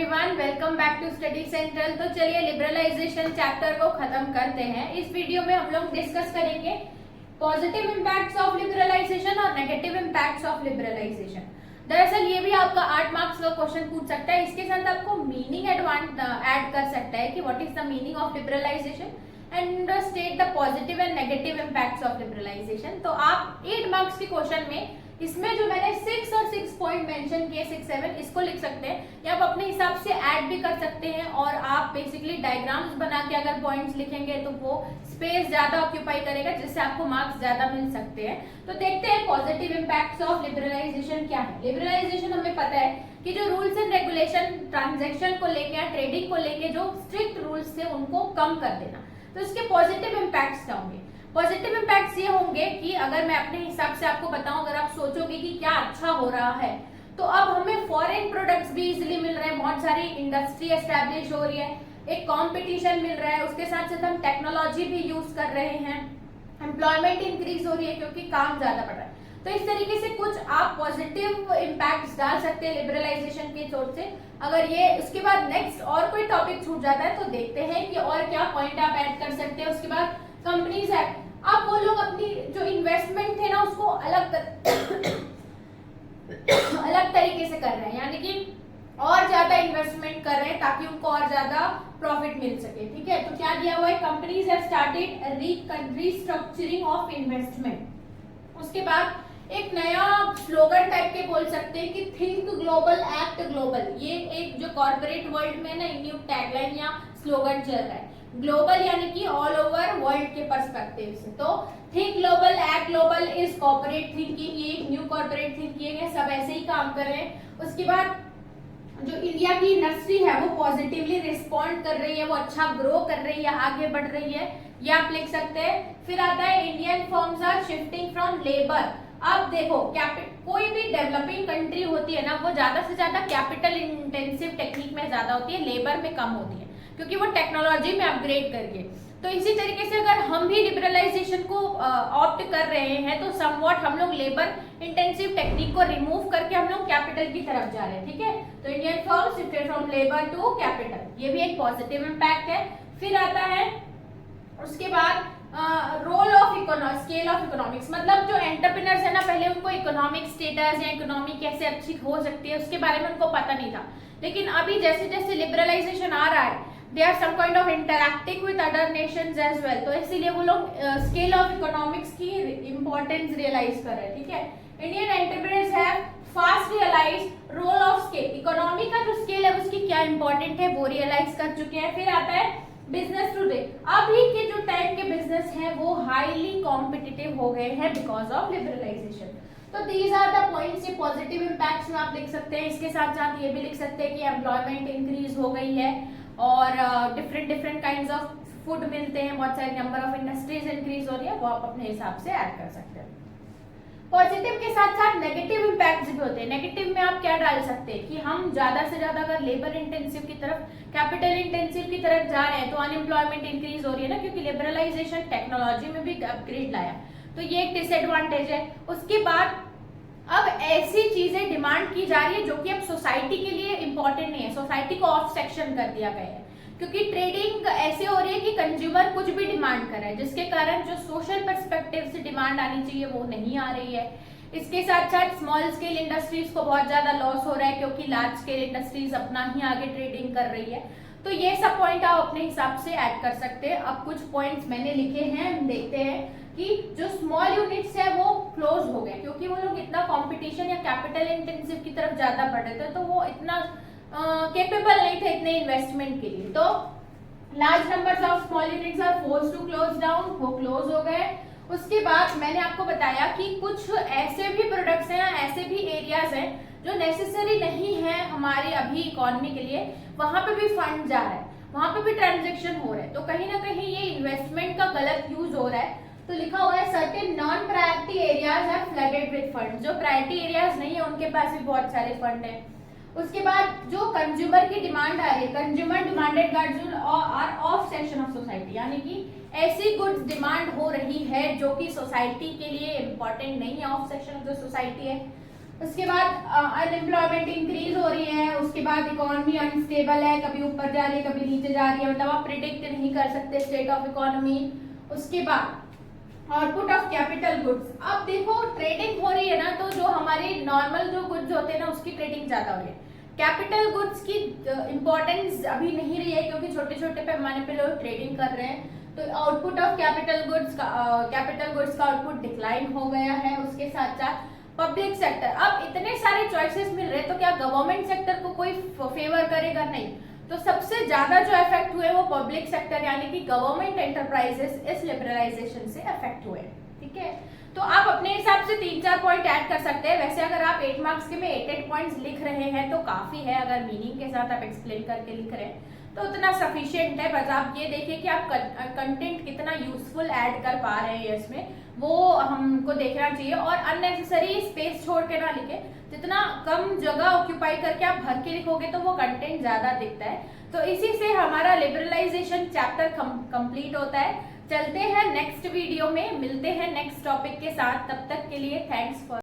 Everyone, welcome back to study central. तो चलिए liberalisation chapter को खत्म करते हैं। इस वीडियो में हम लोग डिस्कस करेंगे पॉजिटिव इम्पैक्ट्स ऑफ लिबरलाइजेशन और नेगेटिव इम्पैक्ट्स ऑफ लिबरलाइजेशन। दरअसल ये भी आपका 8 मार्क्स का क्वेश्चन पूछ सकता है। इसके साथ आपको मीनिंग ऐड कर सकता है कि what is the meaning of liberalisation and state the positive and negative impacts of liberalisation. तो आप 8 मार्क्स के क्वेश्चन में इसमें जो मैंने 6 और 6 पॉइंट मेंशन किए, 6, 7 इसको लिख सकते हैं या आप अपने हिसाब से ऐड भी कर सकते हैं। और आप बेसिकली डायग्राम्स बना के अगर पॉइंट्स लिखेंगे तो वो स्पेस ज्यादा ऑक्यूपाई करेगा, जिससे आपको मार्क्स ज्यादा मिल सकते हैं। तो देखते हैं पॉजिटिव इम्पैक्ट्स ऑफ लिबरलाइजेशन क्या है। लिबरलाइजेशन हमें पता है कि जो रूल्स एंड रेगुलेशन ट्रांजेक्शन को लेके या ट्रेडिंग को लेके जो स्ट्रिक्ट रूल्स थे उनको कम कर देना। तो इसके पॉजिटिव इम्पैक्ट्स क्या होंगे? पॉजिटिव इम्पैक्ट्स ये होंगे कि अगर मैं अपने हिसाब से आपको बताऊं, अगर आप सोचोगे कि क्या अच्छा हो रहा है, तो अब हमें फॉरेन प्रोडक्ट्स भी इजीली मिल रहे हैं, बहुत सारी इंडस्ट्री एस्टैब्लिश हो रही है, एक कंपटीशन मिल रहा है, उसके साथ साथ हम टेक्नोलॉजी भी यूज कर रहे हैं, एम्प्लॉयमेंट इंक्रीज हो रही है क्योंकि काम ज्यादा बढ़ रहा है। तो इस तरीके से कुछ आप पॉजिटिव इम्पैक्ट्स डाल सकते हैं लिबरलाइजेशन की सोच से। अगर ये उसके बाद नेक्स्ट और कोई टॉपिक छूट जाता है तो देखते हैं कि और क्या पॉइंट आप ऐड कर सकते हैं। उसके बाद कंपनीज एक्ट, अब वो लोग अपनी जो इन्वेस्टमेंट थे ना उसको अलग तरीके से कर रहे हैं, यानी कि और ज्यादा इन्वेस्टमेंट कर रहे हैं ताकि उनको और ज्यादा प्रॉफिट मिल सके। ठीक है, तो क्या दिया हुआ है? Companies have started restructuring of investment. उसके बाद एक नया स्लोगन टाइप के बोल सकते हैं कि थिंक ग्लोबल एक्ट ग्लोबल। ये एक जो कॉर्पोरेट वर्ल्ड में ना न्यू टैगलाइन या स्लोगन चल रहा है, ग्लोबल यानी कि ऑल ओवर वर्ल्ड के पर्सपेक्टिव से। तो think global act global is corporate thinking, ये एक न्यू कॉर्पोरेट थिंकिंग है, सब ऐसे ही काम कर रहे हैं। उसके बाद जो इंडिया की इंडस्ट्री है वो पॉजिटिवली रिस्पॉन्ड कर रही है, वो अच्छा ग्रो कर रही है, आगे बढ़ रही है, ये आप लिख सकते हैं। फिर आता है Indian firms are shifting from labour. अब देखो कोई भी डेवलपिंग कंट्री होती है ना, वो ज्यादा से ज्यादा कैपिटल इंटेंसिव टेक्निक में ज्यादा होती है, लेबर में कम होती है, क्योंकि वो टेक्नोलॉजी में अपग्रेड करके। तो इसी तरीके से अगर हम भी लिबरलाइजेशन को ऑप्ट कर रहे हैं तो समवॉट हम लोग लेबर इंटेंसिव टेक्निक को रिमूव करके हम लोग कैपिटल की तरफ जा रहे हैं। ठीक है, तो Indian firm shifted from labour to capital, ये भी एक पॉजिटिव इम्पैक्ट है। फिर आता है उसके बाद role of scale of economics, मतलब जो एंटरप्रेन्योर्स है ना, पहले उनको इकोनॉमिक स्टेटस या इकोनॉमी कैसे अच्छी हो सकती है उसके बारे में उनको पता नहीं था, लेकिन अभी जैसे जैसे लिबरलाइजेशन आ रहा है they are some kind of interacting with other nations as well, तो इसीलिए वो लोग स्केल ऑफ इकोनॉमिक्स की इंपॉर्टेंस रियलाइज कर रहे हैं। ठीक है, Indian entrepreneurs have fast realise role of scale, economy का जो स्केल है उसकी क्या इंपॉर्टेंट है वो रियलाइज कर चुके हैं। फिर आता है बिजनेस टुडे, अभी के जो टाइम के बिजनेस हैं वो हाईली कॉम्पिटिटिव हो गए हैं बिकॉज ऑफ लिबरलाइजेशन। तो दीज आर द पॉइंट्स, ये पॉजिटिव इम्पैक्ट्स में आप लिख सकते हैं। इसके साथ साथ ये भी लिख सकते हैं कि एम्प्लॉयमेंट इंक्रीज हो गई है और डिफरेंट काइंड्स ऑफ फूड मिलते हैं, बहुत सारे नंबर ऑफ इंडस्ट्रीज इंक्रीज हो रही है, वो आप अपने हिसाब से ऐड कर सकते हैं। पॉजिटिव के साथ साथ नेगेटिव इम्पैक्ट्स भी होते हैं। नेगेटिव में आप क्या डाल सकते हैं कि हम ज्यादा से ज्यादा अगर लेबर इंटेंसिव की तरफ, कैपिटल इंटेंसिव की तरफ जा रहे हैं तो अनएम्प्लॉयमेंट इंक्रीज हो रही है ना, क्योंकि लिबरलाइजेशन टेक्नोलॉजी में भी अपग्रेड लाया, तो ये एक डिसएडवांटेज है। उसके बाद अब ऐसी चीजें डिमांड की जा रही है जो कि अब सोसाइटी के लिए इंपॉर्टेंट नहीं है, सोसाइटी को ऑफ सेक्शन कर दिया गया है, क्योंकि ट्रेडिंग ऐसे हो रही है कि कंज्यूमर कुछ भी डिमांड कर रहा है, जिसके कारण जो सोशल पर्सपेक्टिव से डिमांड आनी चाहिए वो नहीं आ रही है। इसके साथ साथ स्मॉल स्केल इंडस्ट्रीज को बहुत ज्यादा लॉस हो रहा है क्योंकि लार्ज स्केल इंडस्ट्रीज अपना ही आगे ट्रेडिंग कर रही है। तो ये सब पॉइंट आप अपने हिसाब से ऐड कर सकते हैं। अब कुछ पॉइंट्स मैंने लिखे हैं, हम देखते हैं कि जो स्मॉल यूनिट्स है वो क्लोज हो गए क्योंकि वो लोग इतना कंपटीशन या कैपिटल इंटेंसिव की तरफ ज्यादा बढ़ रहे थे, तो वो इतना केपेबल नहीं थे इतने इन्वेस्टमेंट के लिए। तो large numbers of small units are forced to close down, वो क्लोज हो गए। उसके बाद मैंने आपको बताया कि कुछ ऐसे भी प्रोडक्ट्स हैं, ऐसे भी एरियाज हैं जो नेसेसरी नहीं है हमारे अभी इकोनॉमी के लिए, वहां पे भी फंड जा रहा है, वहां पे भी ट्रांजेक्शन हो रहा है, तो कहीं ना कहीं ये इन्वेस्टमेंट का गलत यूज हो रहा है। तो लिखा हुआ है certain non priority areas are flooded with fund, जो प्रायोरिटी एरियाज नहीं है उनके पास भी बहुत सारे फंड है। उसके बाद जो कंज्यूमर की डिमांड आ रही है, consumer demanded goods are of section of society, यानी कि ऐसी गुड्स डिमांड हो रही है जो कि सोसाइटी के लिए इंपॉर्टेंट नहीं है, ऑफ सेक्शन ऑफ जो सोसाइटी है। उसके बाद अनएम्प्लॉयमेंट इंक्रीज हो रही है, उसके बाद इकोनॉमी अनस्टेबल है, कभी ऊपर जा रही है कभी नीचे जा रही है, मतलब आप प्रिडिक्ट नहीं कर सकते स्टेट ऑफ इकोनॉमी। उसके बाद आउटपुट ऑफ कैपिटल गुड्स। अब देखो ट्रेडिंग हो रही है ना, तो जो हमारे नॉर्मल जो गुड्स होते हैं ना उसकी ट्रेडिंग ज्यादा हो रही है। कैपिटल गुड्स की इंपॉर्टेंस अभी नहीं रही है क्योंकि छोटे छोटे पैमाने पे लोग ट्रेडिंग कर रहे हैं। तो आउटपुट ऑफ कैपिटल गुड्स का आउटपुट डिक्लाइन हो गया है। उसके साथ साथ पब्लिक सेक्टर, अब इतने सारे चॉइसेस मिल रहे तो क्या गवर्नमेंट सेक्टर को कोई फेवर करेगा? नहीं। तो सबसे ज्यादा जो इफेक्ट हुए वो पब्लिक सेक्टर यानी कि गवर्नमेंट एंटरप्राइजेस इस लिबरलाइजेशन से इफेक्ट हुए। ठीक है, तो आप अपने हिसाब से 3-4 पॉइंट ऐड कर सकते हैं। वैसे अगर आप 8 मार्क्स के में 8 पॉइंट्स लिख रहे हैं तो काफी है, अगर मीनिंग के साथ आप एक्सप्लेन करके लिख रहे हैं तो उतना सफिशिएंट है। बस आप ये देखिए कि आप कंटेंट कितना यूजफुल ऐड कर पा रहे हैं इसमें, वो हमको देखना चाहिए। और अननेसेसरी स्पेस छोड़ के ना लिखे, जितना कम जगह ऑक्यूपाई करके आप भर के लिखोगे तो वो कंटेंट ज्यादा दिखता है। तो इसी से हमारा लिबरलाइजेशन चैप्टर कंप्लीट होता है। चलते हैं नेक्स्ट वीडियो में, मिलते हैं नेक्स्ट टॉपिक के साथ। तब तक के लिए थैंक्स फॉर